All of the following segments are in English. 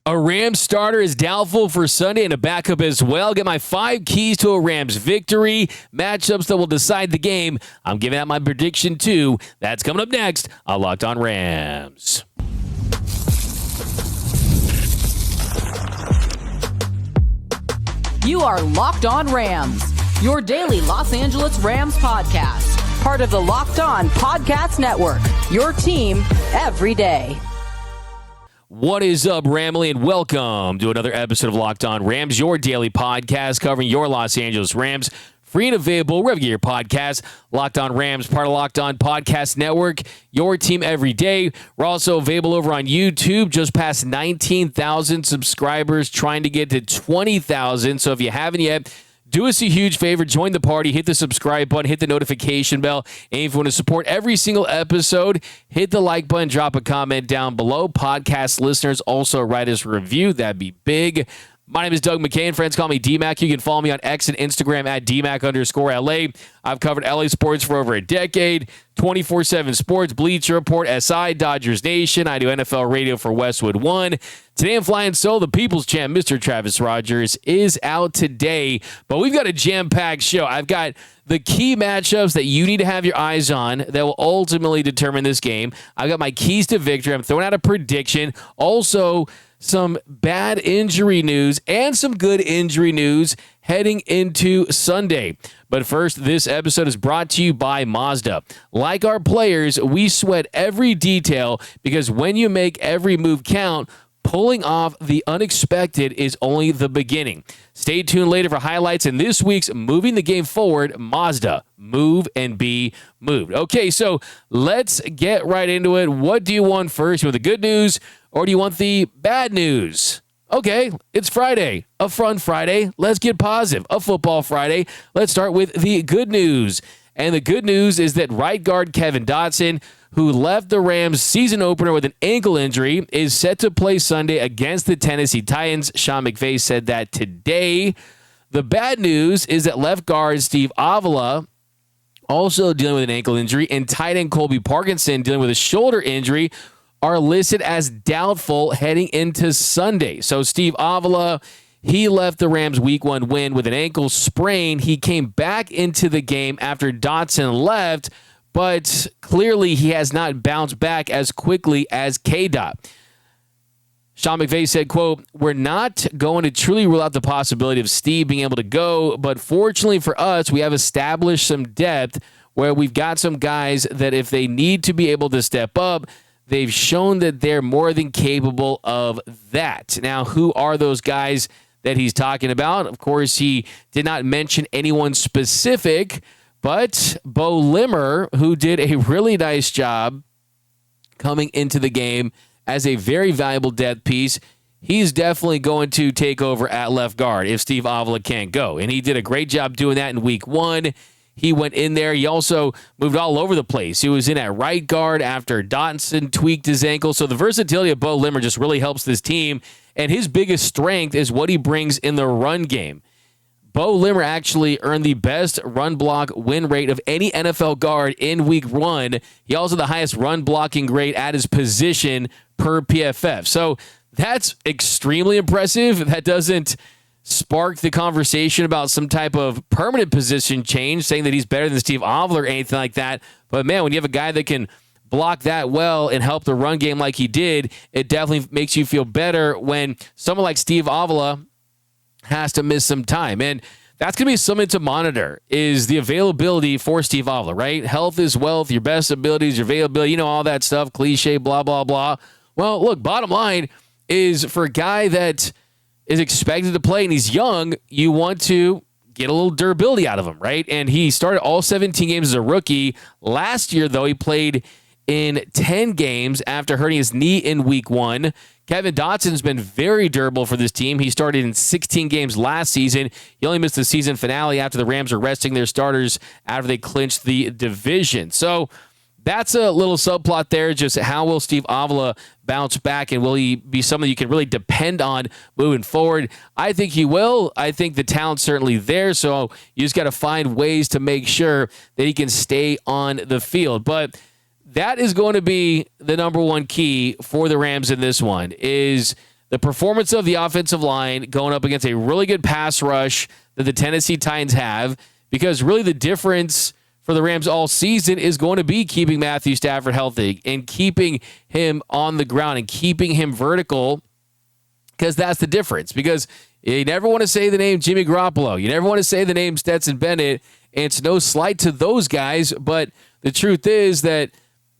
A Rams starter is doubtful for Sunday and a backup as well. Get my 5 keys to a Rams victory, matchups that will decide the game. I'm giving out my prediction too. That's coming up next on Locked On Rams. You are Locked On Rams, your daily Los Angeles Rams podcast. Part of the Locked On Podcast Network, your team every day. What is up, Ramley, and welcome to another episode of Locked On Rams, your daily podcast covering your Los Angeles Rams. Free and available wherever you get your podcast. Locked On Rams, part of Locked On Podcast Network, your team every day. We're also available over on YouTube, just past 19,000 subscribers, trying to get to 20,000. So if you haven't yet, do us a huge favor, join the party, hit the subscribe button, hit the notification bell, and if you want to support every single episode, hit the like button, drop a comment down below. Podcast listeners also write us a review. That'd be big. My name is Doug McCain. Friends call me DMAC. You can follow me on X and Instagram at DMAC_LA. I've covered LA sports for over a decade. 24/7 Sports, Bleacher Report, SI, Dodgers Nation. I do NFL radio for Westwood One. Today I'm flying solo. The People's Champ, Mr. Travis Rogers, is out today. But we've got a jam-packed show. I've got the key matchups that you need to have your eyes on that will ultimately determine this game. I've got my keys to victory. I'm throwing out a prediction. Also, some bad injury news and some good injury news heading into Sunday. But first, this episode is brought to you by Mazda. Like our players, we sweat every detail because when you make every move count, pulling off the unexpected is only the beginning. Stay tuned later for highlights in this week's Moving the Game Forward, Mazda. Move and be moved. Okay, so let's get right into it. What do you want first? You want the good news or do you want the bad news? Okay, it's Friday, a fun Friday. Let's get positive, a football Friday. Let's start with the good news. And the good news is that right guard Kevin Dotson, who left the Rams season opener with an ankle injury, is set to play Sunday against the Tennessee Titans. Sean McVay said that today. The bad news is that left guard Steve Avila, also dealing with an ankle injury, and tight end Colby Parkinson, dealing with a shoulder injury, are listed as doubtful heading into Sunday. So Steve Avila, he left the Rams week 1 win with an ankle sprain. He came back into the game after Dotson left, but clearly he has not bounced back as quickly as K-Dot. Sean McVay said, quote, "We're not going to truly rule out the possibility of Steve being able to go, but fortunately for us, we have established some depth where we've got some guys that if they need to be able to step up, they've shown that they're more than capable of that." Now, who are those guys that he's talking about? Of course, he did not mention anyone specific, but Bo Limmer, who did a really nice job coming into the game as a very valuable depth piece, he's definitely going to take over at left guard if Steve Avila can't go. And he did a great job doing that in week 1. He went in there. He also moved all over the place. He was in at right guard after Dotson tweaked his ankle. So the versatility of Bo Limmer just really helps this team. And his biggest strength is what he brings in the run game. Bo Limmer actually earned the best run block win rate of any NFL guard in week 1. He also had the highest run blocking grade at his position per PFF. So that's extremely impressive. That doesn't spark the conversation about some type of permanent position change, saying that he's better than Steve Avila or anything like that. But man, when you have a guy that can block that well and help the run game like he did, it definitely makes you feel better when someone like Steve Avila has to miss some time. And that's going to be something to monitor, is the availability for Steve Avila, right? Health is wealth, your best abilities, your availability, you know, all that stuff, cliche, blah, blah, blah. Well, look, bottom line is for a guy that is expected to play and he's young, you want to get a little durability out of him, right? And he started all 17 games as a rookie. Last year, though, he played in 10 games after hurting his knee in week 1. Kevin Dotson's been very durable for this team. He started in 16 games last season. He only missed the season finale after the Rams were resting their starters after they clinched the division. So that's a little subplot there. Just how will Steve Avila bounce back, and will he be someone you can really depend on moving forward? I think he will. I think the talent's certainly there, so you just got to find ways to make sure that he can stay on the field. But that is going to be the number one key for the Rams in this one, is the performance of the offensive line going up against a really good pass rush that the Tennessee Titans have, because really the difference for the Rams all season is going to be keeping Matthew Stafford healthy and keeping him on the ground and keeping him vertical, because that's the difference. Because you never want to say the name Jimmy Garoppolo. You never want to say the name Stetson Bennett. And it's no slight to those guys, but the truth is that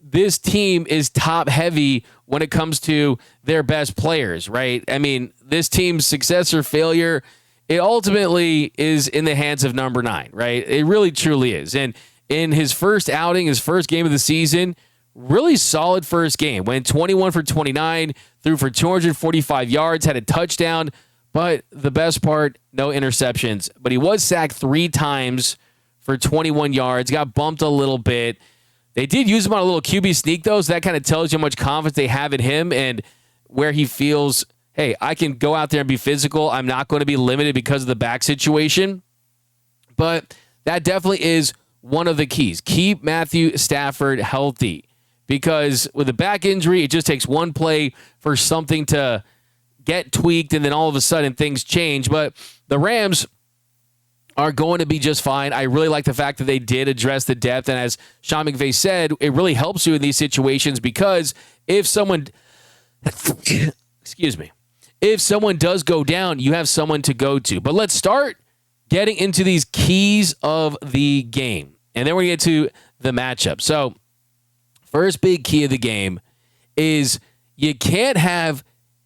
this team is top heavy when it comes to their best players, right? I mean, this team's success or failure, it ultimately is in the hands of number 9, right? It really truly is. And in his first outing, his first game of the season, really solid first game. Went 21 for 29, threw for 245 yards, had a touchdown, but the best part, no interceptions. But he was sacked 3 times for 21 yards, got bumped a little bit. They did use him on a little QB sneak, though, so that kind of tells you how much confidence they have in him and where he feels, hey, I can go out there and be physical. I'm not going to be limited because of the back situation. But that definitely is one of the keys. Keep Matthew Stafford healthy, because with a back injury, it just takes one play for something to get tweaked, and then all of a sudden things change. But the Rams are going to be just fine. I really like the fact that they did address the depth. And as Sean McVay said, it really helps you in these situations, because if someone, excuse me, if someone does go down, you have someone to go to. But let's start getting into these keys of the game. And then we're going to get to the matchup. So first big key of the game is you can't have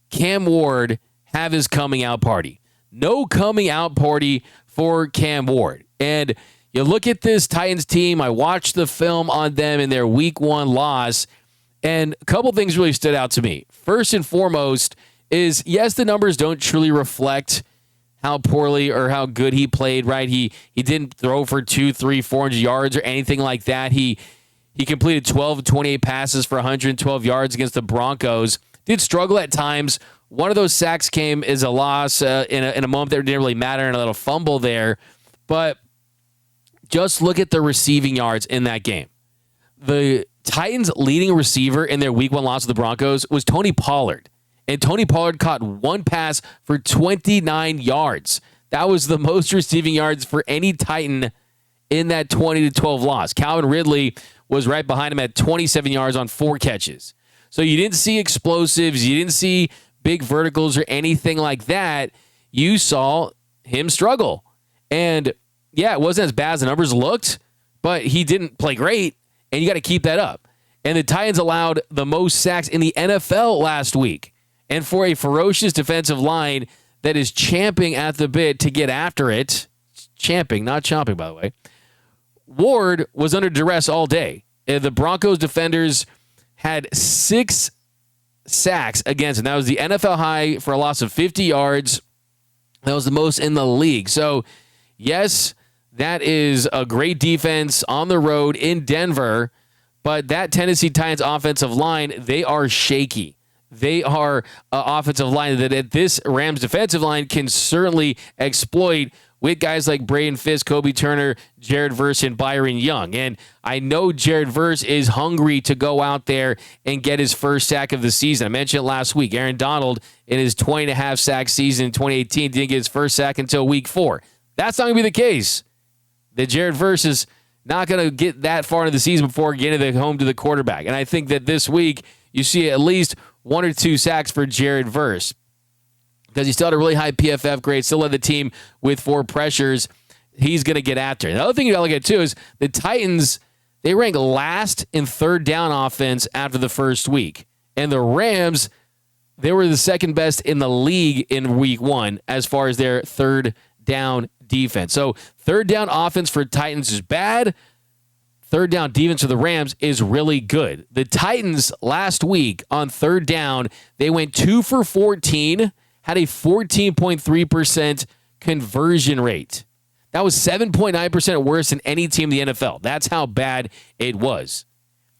Cam Ward have his coming out party. No coming out party for Cam Ward. And you look at this Titans team, I watched the film on them in their week 1 loss, and a couple things really stood out to me. First and foremost is, yes, the numbers don't truly reflect how poorly or how good he played, right? He didn't throw for 200, 300, 400 yards or anything like that. He completed 12 of 28 passes for 112 yards against the Broncos. Did struggle at times. One of those sacks came as a loss in a moment that didn't really matter, and a little fumble there. But just look at the receiving yards in that game. The Titans' leading receiver in their week 1 loss to the Broncos was Tony Pollard. And Tony Pollard caught one pass for 29 yards. That was the most receiving yards for any Titan in that 20-12 loss. Calvin Ridley was right behind him at 27 yards on 4 catches. So you didn't see explosives. You didn't see big verticals or anything like that. You saw him struggle. And yeah, it wasn't as bad as the numbers looked, but he didn't play great, and you got to keep that up. And the Titans allowed the most sacks in the NFL last week. And for a ferocious defensive line that is champing at the bit to get after it, champing, not chomping, by the way, Ward was under duress all day. The Broncos defenders had 6 sacks against him. That was the NFL high for a loss of 50 yards. That was the most in the league. So, yes, that is a great defense on the road in Denver, but that Tennessee Titans offensive line, they are shaky. They are an offensive line that this Rams defensive line can certainly exploit with guys like Braden Fisk, Kobe Turner, Jared Verse, and Byron Young. And I know Jared Verse is hungry to go out there and get his first sack of the season. I mentioned it last week. Aaron Donald, in his 20.5 sack season in 2018, didn't get his first sack until week 4. That's not going to be the case. That Jared Verse is not going to get that far into the season before getting home to the quarterback. And I think that this week you see at least 1 or 2 sacks for Jared Verse, because he still had a really high PFF grade, still led the team with 4 pressures. He's going to get after it. The other thing you got to look at, too, is the Titans, they rank last in third down offense after the first week. And the Rams, they were the second best in the league in week 1 as far as their third down defense. So third down offense for Titans is bad. Third down defense for the Rams is really good. The Titans last week on third down, they went 2 for 14, had a 14.3% conversion rate. That was 7.9% worse than any team in the NFL. That's how bad it was.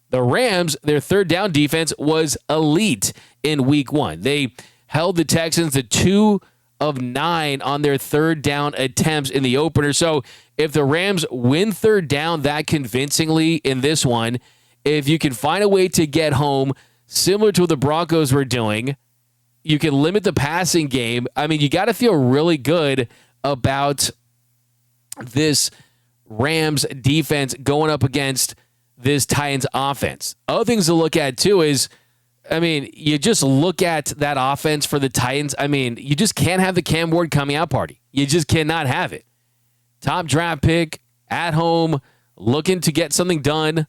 The Rams, their third down defense was elite in week 1. They held the Texans to 2 of 9 on their third down attempts in the opener. So if the Rams win third down that convincingly in this one, if you can find a way to get home similar to what the Broncos were doing, You can limit the passing game. I mean, you got to feel really good about this Rams defense going up against this Titans offense. Other things to look at, too, is, I mean, you just look at that offense for the Titans. I mean, you just can't have the Cam Ward coming out party. You just cannot have it. Top draft pick, at home, looking to get something done.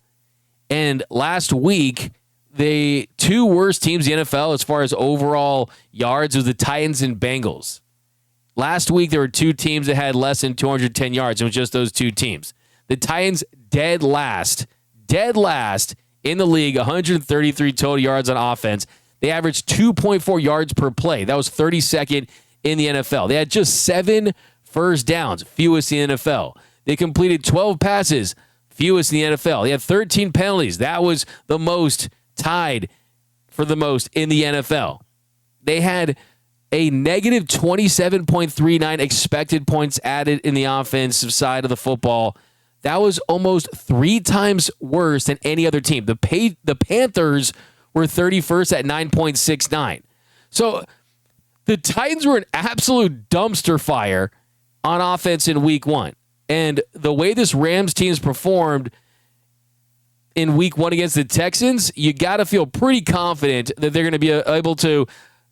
And last week, the two worst teams in the NFL as far as overall yards was the Titans and Bengals. Last week, there were two teams that had less than 210 yards. It was just those two teams. The Titans dead last in the league, 133 total yards on offense. They averaged 2.4 yards per play. That was 32nd in the NFL. They had just 7 first downs, fewest in the NFL. They completed 12 passes, fewest in the NFL. They had 13 penalties. That was the most, tied for the most in the NFL. They had a negative 27.39 expected points added in the offensive side of the football. That was almost 3 times worse than any other team. The Panthers were 31st at 9.69. So the Titans were an absolute dumpster fire on offense in week 1. And the way this Rams team's performed in week 1 against the Texans, you got to feel pretty confident that they're going to be able to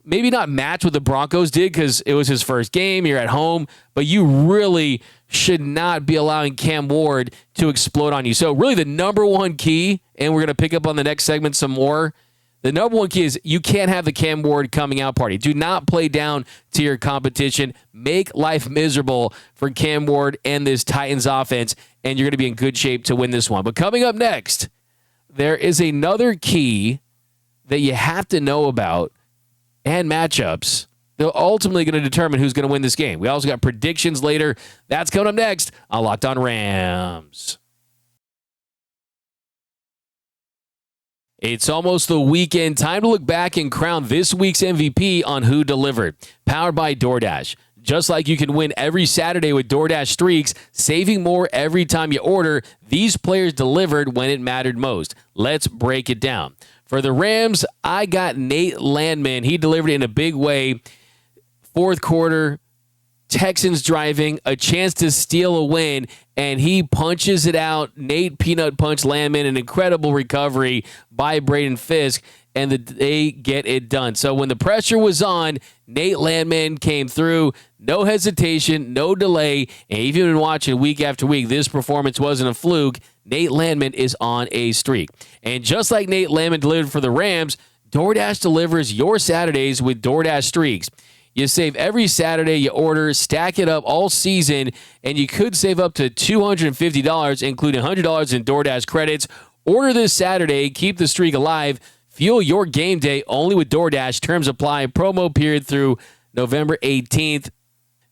maybe not match what the Broncos did because it was his first game. You're at home, but you really should not be allowing Cam Ward to explode on you. So really the number one key, and we're going to pick up on the next segment some more, the number one key is you can't have the Cam Ward coming out party. Do not play down to your competition. Make life miserable for Cam Ward and this Titans offense, and you're going to be in good shape to win this one. But coming up next, there is another key that you have to know about and matchups. They're ultimately going to determine who's going to win this game. We also got predictions later. That's coming up next on Locked On Rams. It's almost the weekend. Time to look back and crown this week's MVP on Who Delivered. Powered by DoorDash. Just like you can win every Saturday with DoorDash Streaks, saving more every time you order, these players delivered when it mattered most. Let's break it down. For the Rams, I got Nate Landman. He delivered in a big way. Fourth quarter, Texans driving, a chance to steal a win, and he punches it out. Nate Peanut Punch Landman, an incredible recovery by Braden Fisk, and they get it done. So when the pressure was on, Nate Landman came through. No hesitation, no delay, and if you've been watching week after week, this performance wasn't a fluke. Nate Landman is on a streak. And just like Nate Landman delivered for the Rams, DoorDash delivers your Saturdays with DoorDash Streaks. You save every Saturday you order, stack it up all season, and you could save up to $250, including $100 in DoorDash credits. Order this Saturday, keep the streak alive, fuel your game day only with DoorDash. Terms apply, promo period through November 18th.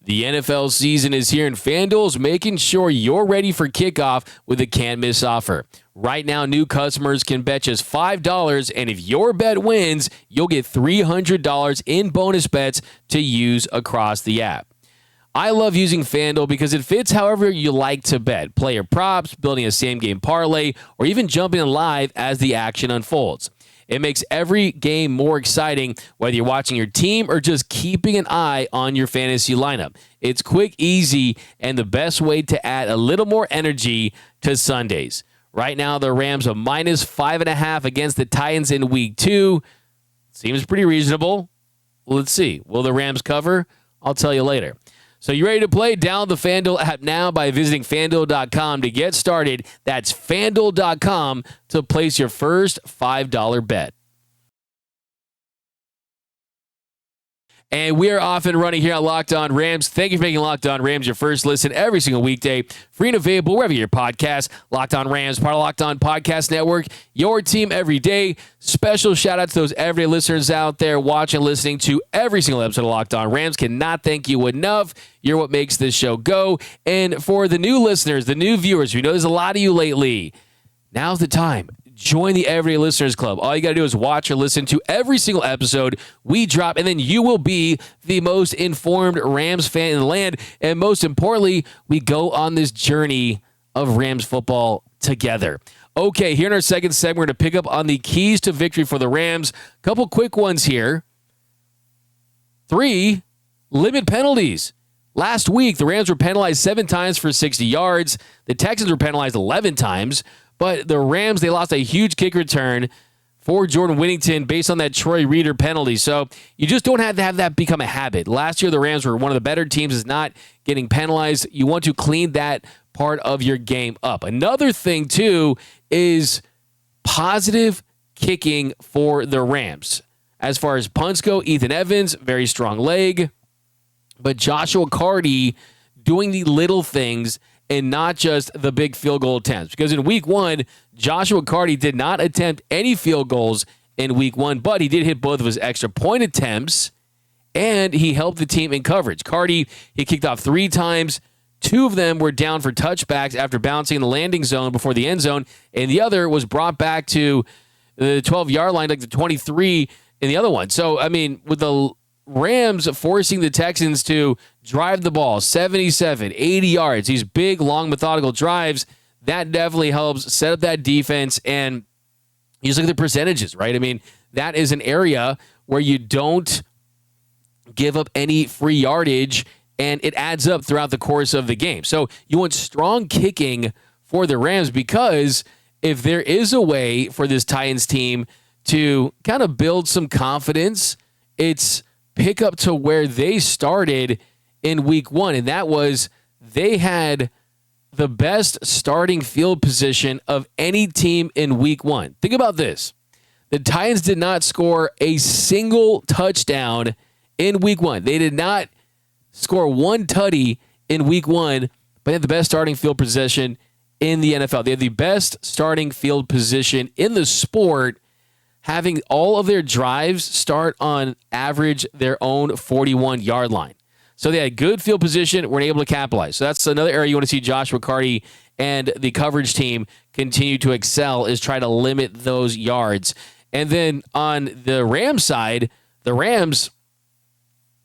The NFL season is here, and FanDuel is making sure you're ready for kickoff with a can't-miss offer. Right now, new customers can bet just $5, and if your bet wins, you'll get $300 in bonus bets to use across the app. I love using FanDuel because it fits however you like to bet. Player props, building a same-game parlay, or even jumping in live as the action unfolds. It makes every game more exciting, whether you're watching your team or just keeping an eye on your fantasy lineup. It's quick, easy, and the best way to add a little more energy to Sundays. Right now, the Rams are minus 5.5 against the Titans in week 2. Seems pretty reasonable. Let's see. Will the Rams cover? I'll tell you later. So you ready to play? Download the FanDuel app now by visiting FanDuel.com to get started. That's FanDuel.com to place your first $5 bet. And we are off and running here on Locked On Rams. Thank you for making Locked On Rams your first listen every single weekday. Free and available wherever your podcast. Locked On Rams, part of Locked On Podcast Network. Your team every day. Special shout out to those everyday listeners out there watching, listening to every single episode of Locked On Rams. Cannot thank you enough. You're what makes this show go. And for the new listeners, the new viewers, we know there's a lot of you lately. Now's the time. Join the Everyday Listeners Club. All you got to do is watch or listen to every single episode we drop, and then you will be the most informed Rams fan in the land. And most importantly, we go on this journey of Rams football together. Okay, here in our second segment, we're going to pick up on the keys to victory for the Rams. A couple quick ones here. 3, limit penalties. Last week, the Rams were penalized 7 times for 60 yards. The Texans were penalized 11 times. But the Rams, they lost a huge kick return for Jordan Whittington based on that Troy Reader penalty. So you just don't have to have that become a habit. Last year, the Rams were one of the better teams is not getting penalized. You want to clean that part of your game up. Another thing, too, is positive kicking for the Rams. As far as punts go, Ethan Evans, very strong leg. But Joshua Carty doing the little things and not just the big field goal attempts. Because in week 1, Joshua Carty did not attempt any field goals in week 1, but he did hit both of his extra point attempts, and he helped the team in coverage. Carty, he kicked off 3 times. 2 of them were down for touchbacks after bouncing in the landing zone before the end zone, and the other was brought back to the 12-yard line, like the 23 in the other one. So, I mean, with the Rams forcing the Texans to drive the ball 77, 80 yards, these big, long, methodical drives, that definitely helps set up that defense. And you just look at the percentages, right? I mean, that is an area where you don't give up any free yardage, and it adds up throughout the course of the game. So you want strong kicking for the Rams, because if there is a way for this Titans team to kind of build some confidence, it's pick up to where they started in week 1, and that was they had the best starting field position of any team in week 1. Think about this. The Titans did not score a single touchdown in week 1. They did not score one tutty in week 1, but they had the best starting field position in the NFL. They had the best starting field position in the sport, having all of their drives start on average their own 41-yard line. So they had good field position, weren't able to capitalize. So that's another area you want to see Joshua Carty and the coverage team continue to excel, is try to limit those yards. And then on the Rams side, the Rams,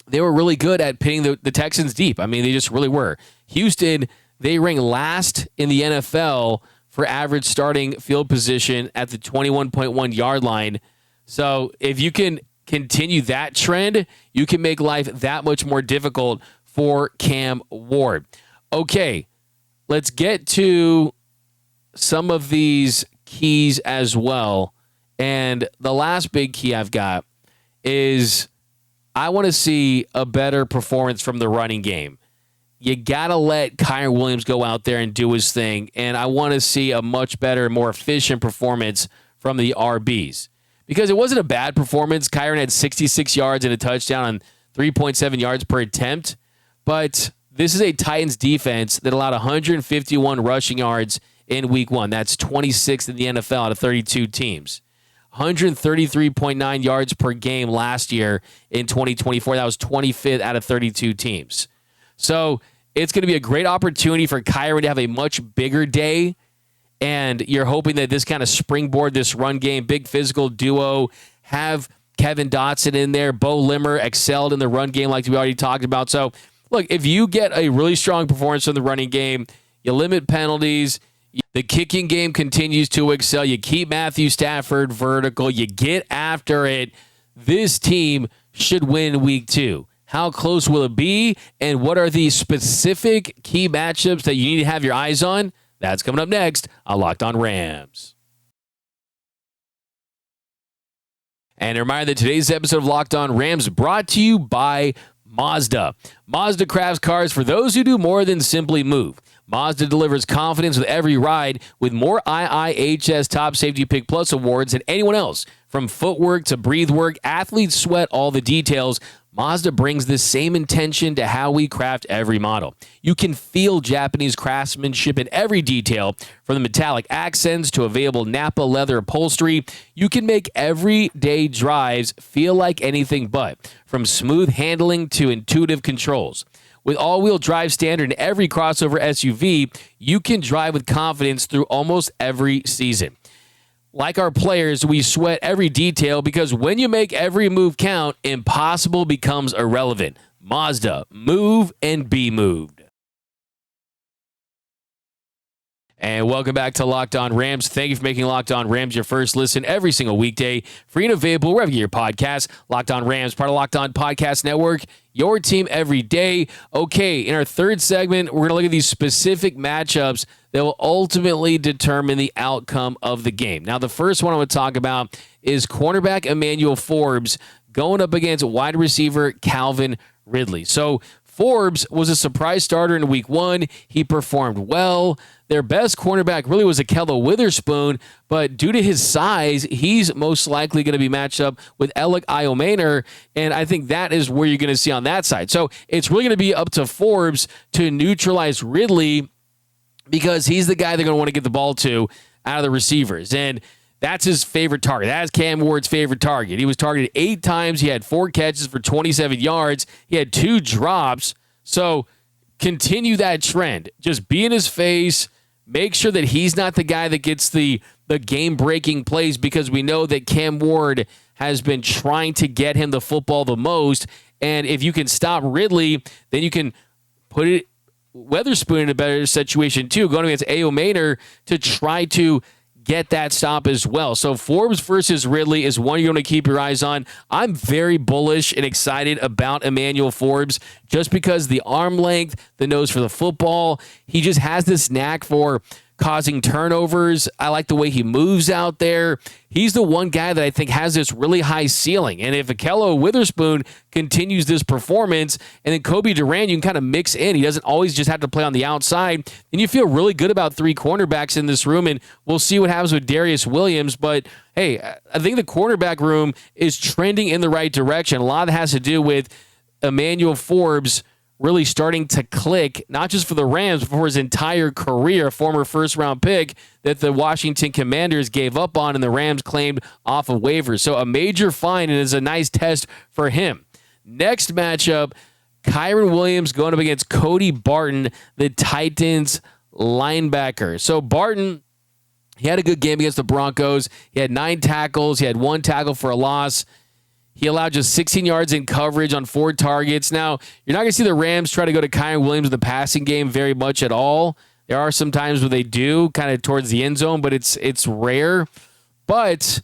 they were really good at pitting the Texans deep. I mean, they just really were. Houston, they ranked last in the NFL for average starting field position at the 21.1 yard line. So if you can continue that trend, you can make life that much more difficult for Cam Ward. Okay, let's get to some of these keys as well. And the last big key I've got is I want to see a better performance from the running game. You got to let Kyren Williams go out there and do his thing, and I want to see a much better, more efficient performance from the RBs. Because it wasn't a bad performance. Kyren had 66 yards and a touchdown on 3.7 yards per attempt, but this is a Titans defense that allowed 151 rushing yards in week 1. That's 26th in the NFL out of 32 teams. 133.9 yards per game last year in 2024. That was 25th out of 32 teams. So it's going to be a great opportunity for Kyren to have a much bigger day, and you're hoping that this kind of springboard, this run game, big physical duo, have Kevin Dotson in there. Bo Limmer excelled in the run game like we already talked about. So, look, if you get a really strong performance in the running game, you limit penalties, the kicking game continues to excel, you keep Matthew Stafford vertical, you get after it, this team should win week 2. How close will it be? And what are the specific key matchups that you need to have your eyes on? That's coming up next on Locked On Rams. And a reminder that today's episode of Locked On Rams brought to you by Mazda. Mazda crafts cars for those who do more than simply move. Mazda delivers confidence with every ride with more IIHS Top Safety Pick Plus awards than anyone else. From footwork to breathe work, athletes sweat all the details. Mazda brings the same intention to how we craft every model. You can feel Japanese craftsmanship in every detail, from the metallic accents to available Napa leather upholstery. You can make everyday drives feel like anything but, from smooth handling to intuitive controls. With all-wheel drive standard in every crossover SUV, you can drive with confidence through almost every season. Like our players, we sweat every detail because when you make every move count, impossible becomes irrelevant. Mazda, move and be moved. And welcome back to Locked On Rams. Thank you for making Locked On Rams your first listen every single weekday. Free and available wherever you get your podcast. Locked On Rams, part of Locked On Podcast Network. Your team every day. Okay, in our third segment, we're going to look at these specific matchups that will ultimately determine the outcome of the game. Now, the first one I want to talk about is cornerback Emmanuel Forbes going up against wide receiver Calvin Ridley. So Forbes was a surprise starter in week 1. He performed well. Their best cornerback really was Ahkello Witherspoon, but due to his size, he's most likely going to be matched up with Alec Iomaner, and I think that is where you're going to see on that side. So it's really going to be up to Forbes to neutralize Ridley because he's the guy they're going to want to get the ball to out of the receivers, and that's his favorite target. That's Cam Ward's favorite target. He was targeted 8 times. He had 4 catches for 27 yards. He had 2 drops. So continue that trend. Just be in his face. Make sure that he's not the guy that gets the game-breaking plays because we know that Cam Ward has been trying to get him the football the most. And if you can stop Ridley, then you can put it Witherspoon in a better situation too, going against Iomaner to try to get that stop as well. So Forbes versus Ridley is one you're going to keep your eyes on. I'm very bullish and excited about Emmanuel Forbes just because the arm length, the nose for the football, he just has this knack for causing turnovers. I like the way he moves out there. He's the one guy that I think has this really high ceiling. And if Ahkello Witherspoon continues this performance, and then Kobe Durant, you can kind of mix in. He doesn't always just have to play on the outside. And you feel really good about 3 cornerbacks in this room, and we'll see what happens with Darius Williams. But, hey, I think the cornerback room is trending in the right direction. A lot of it has to do with Emmanuel Forbes really starting to click, not just for the Rams, but for his entire career, a former first-round pick that the Washington Commanders gave up on and the Rams claimed off of waivers. So a major find, and is a nice test for him. Next matchup, Kyren Williams going up against Cody Barton, the Titans linebacker. So Barton, he had a good game against the Broncos. He had 9 tackles. He had 1 tackle for a loss. He allowed just 16 yards in coverage on 4 targets. Now, you're not going to see the Rams try to go to Kyren Williams in the passing game very much at all. There are some times where they do, kind of towards the end zone, but it's rare. But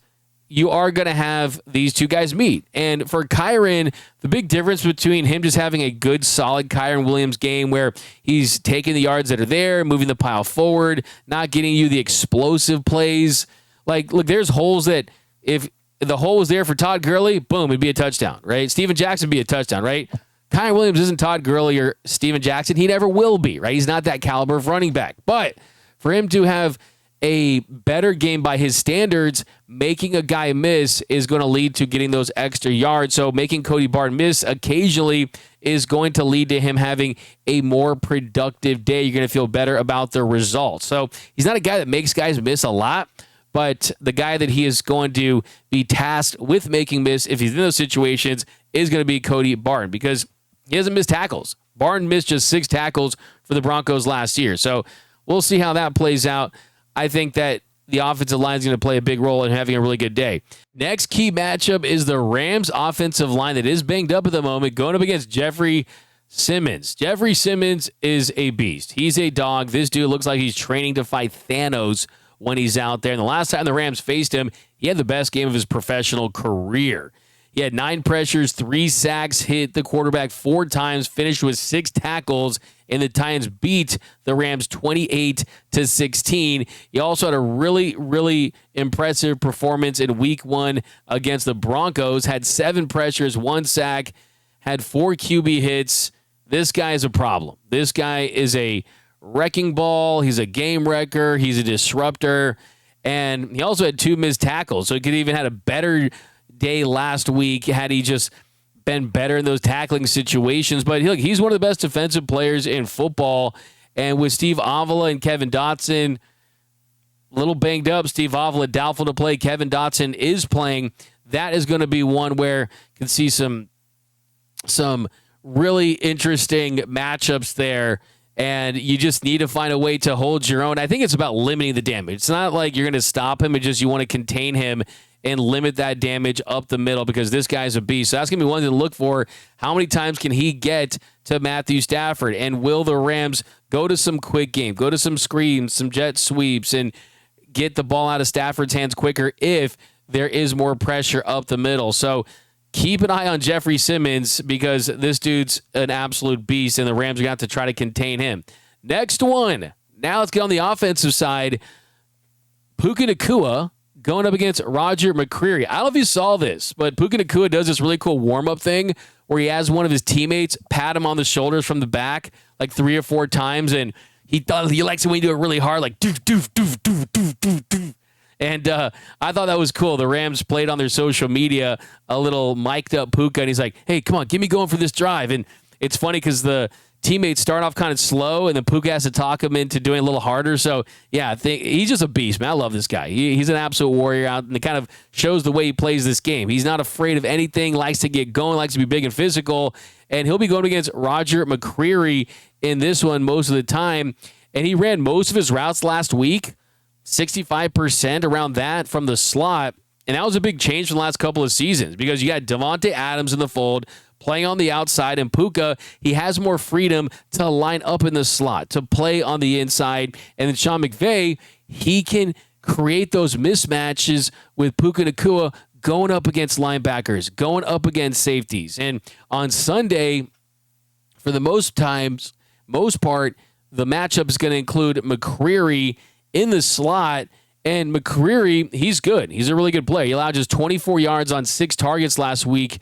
you are going to have these 2 guys meet. And for Kyren, the big difference between him just having a good, solid Kyren Williams game where he's taking the yards that are there, moving the pile forward, not getting you the explosive plays. Like, look, there's holes that if the hole was there for Todd Gurley, boom, it'd be a touchdown, right? Steven Jackson would be a touchdown, right? Kyren Williams isn't Todd Gurley or Steven Jackson. He never will be, right? He's not that caliber of running back. But for him to have a better game by his standards, making a guy miss is going to lead to getting those extra yards. So making Cody Barton miss occasionally is going to lead to him having a more productive day. You're going to feel better about the results. So he's not a guy that makes guys miss a lot, but the guy that he is going to be tasked with making miss if he's in those situations is going to be Cody Barton because he hasn't missed tackles. Barton missed just 6 tackles for the Broncos last year. So we'll see how that plays out. I think that the offensive line is going to play a big role in having a really good day. Next key matchup is the Rams offensive line that is banged up at the moment, going up against Jeffrey Simmons. Jeffrey Simmons is a beast. He's a dog. This dude looks like he's training to fight Thanos when he's out there. And the last time the Rams faced him, he had the best game of his professional career. He had 9 pressures, 3 sacks, hit the quarterback 4 times, finished with 6 tackles, and the Titans beat the Rams 28-16. He also had a really, really impressive performance in week 1 against the Broncos, had 7 pressures, 1 sack, had 4 QB hits. This guy is a problem. This guy is a wrecking ball. He's a game wrecker. He's a disruptor. And he also had 2 missed tackles. So he could even had a better day last week had he just been better in those tackling situations. But look, he's one of the best defensive players in football. And with Steve Avila and Kevin Dotson a little banged up, Steve Avila doubtful to play, Kevin Dotson is playing. That is going to be one where you can see some really interesting matchups there. And you just need to find a way to hold your own. I think it's about limiting the damage. It's not like you're going to stop him. It's just you want to contain him and limit that damage up the middle because this guy's a beast. So that's going to be one thing to look for. How many times can he get to Matthew Stafford? And will the Rams go to some quick game, go to some screens, some jet sweeps, and get the ball out of Stafford's hands quicker if there is more pressure up the middle? So keep an eye on Jeffrey Simmons because this dude's an absolute beast, and the Rams are going to have to try to contain him. Next one. Now let's get on the offensive side. Puka Nacua going up against Roger McCreary. I don't know if you saw this, but Puka Nacua does this really cool warm-up thing where he has one of his teammates pat him on the shoulders from the back like 3 or 4 times, and he likes it when you do it really hard, like doof, doof, doof, doof, doof, doof, doof. And I thought that was cool. The Rams played on their social media a little mic'd up Puka, and he's like, hey, come on, get me going for this drive. And it's funny because the teammates start off kind of slow, and then Puka has to talk him into doing a little harder. So, yeah, I think he's just a beast, man. I love this guy. He's an absolute warrior out, and it kind of shows the way he plays this game. He's not afraid of anything, likes to get going, likes to be big and physical, and he'll be going against Roger McCreary in this one most of the time. And he ran most of his routes last week, 65% around that from the slot. And that was a big change from the last couple of seasons because you got Davante Adams in the fold playing on the outside, and Puka, he has more freedom to line up in the slot, to play on the inside. And then Sean McVay, he can create those mismatches with Puka Nacua going up against linebackers, going up against safeties. And on Sunday, for the most part, the matchup is going to include McCreary in the slot. And McCreary, he's good. He's a really good player. He allowed just 24 yards on 6 targets last week.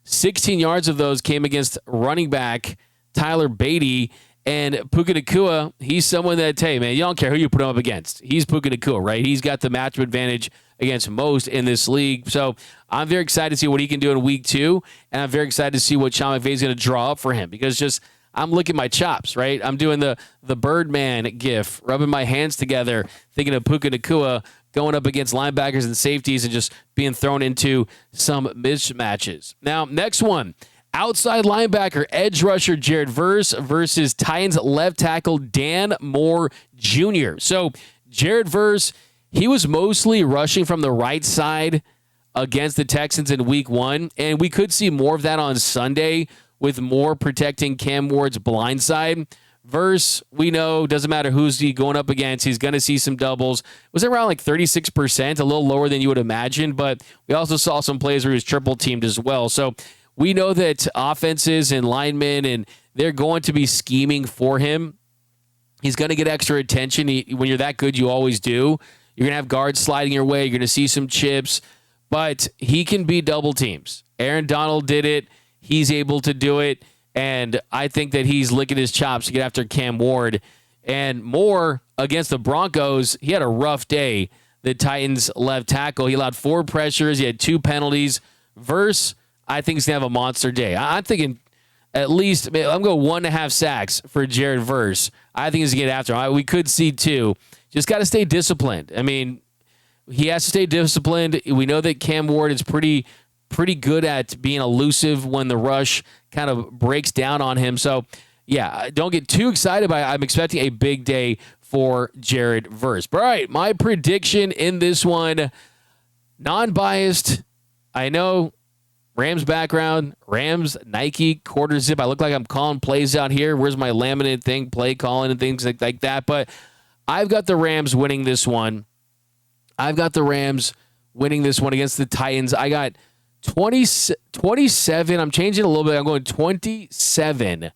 16 yards of those came against running back Tyler Beatty. And Puka Nacua, he's someone that, hey, man, you don't care who you put him up against. He's Puka Nacua, right? He's got the matchup advantage against most in this league. So I'm very excited to see what he can do in week 2. And I'm very excited to see what Sean McVay is going to draw up for him because I'm licking my chops, right? I'm doing the Birdman gif, rubbing my hands together, thinking of Puka Nacua going up against linebackers and safeties and just being thrown into some mismatches. Now, next one, outside linebacker, edge rusher Jared Verse versus Titans left tackle Dan Moore Jr. So Jared Verse, he was mostly rushing from the right side against the Texans in week 1, and we could see more of that on Sunday with Moore protecting Cam Ward's blind side. Verse, we know, doesn't matter who's he going up against, he's going to see some doubles. Was around like 36%, a little lower than you would imagine, but we also saw some plays where he was triple teamed as well. So we know that offenses and linemen, and they're going to be scheming for him. He's going to get extra attention. When you're that good, you always do. You're going to have guards sliding your way. You're going to see some chips, but he can beat double teams. Aaron Donald did it. He's able to do it, and I think that he's licking his chops to get after Cam Ward. And Moore against the Broncos, he had a rough day, the Titans left tackle. He allowed 4 pressures. He had 2 penalties. Verse, I think he's going to have a monster day. I'm thinking at least, I'm going 1.5 sacks for Jared Verse. I think he's going to get after him. We could see 2. Just got to stay disciplined. I mean, he has to stay disciplined. We know that Cam Ward is pretty good at being elusive when the rush kind of breaks down on him. So, yeah, don't get too excited by it. I'm expecting a big day for Jared Verse. But, all right, my prediction in this one, non-biased. I know Rams background, Rams, Nike, quarter zip. I look like I'm calling plays out here. Where's my laminate thing, play calling and things like that. But I've got the Rams winning this one. I've got the Rams winning this one against the Titans. I got 27. I'm changing a little bit. I'm going 27-10.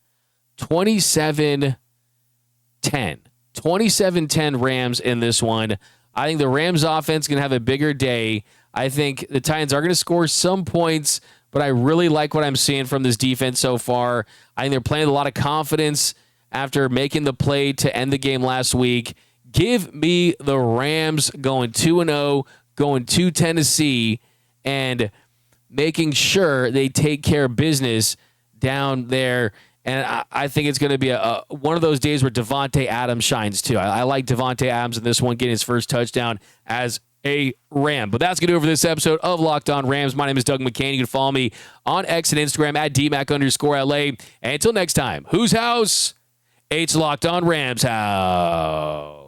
27-10 Rams in this one. I think the Rams offense is going to have a bigger day. I think the Titans are going to score some points, but I really like what I'm seeing from this defense so far. I think they're playing with a lot of confidence after making the play to end the game last week. Give me the Rams going 2-0, going to Tennessee, and making sure they take care of business down there. And I think it's going to be one of those days where Davante Adams shines too. I like Davante Adams in this one, getting his first touchdown as a Ram. But that's going to do it for this episode of Locked On Rams. My name is Doug McCain. You can follow me on X and Instagram at DMAC_LA. And until next time, whose house? It's Locked On Rams house.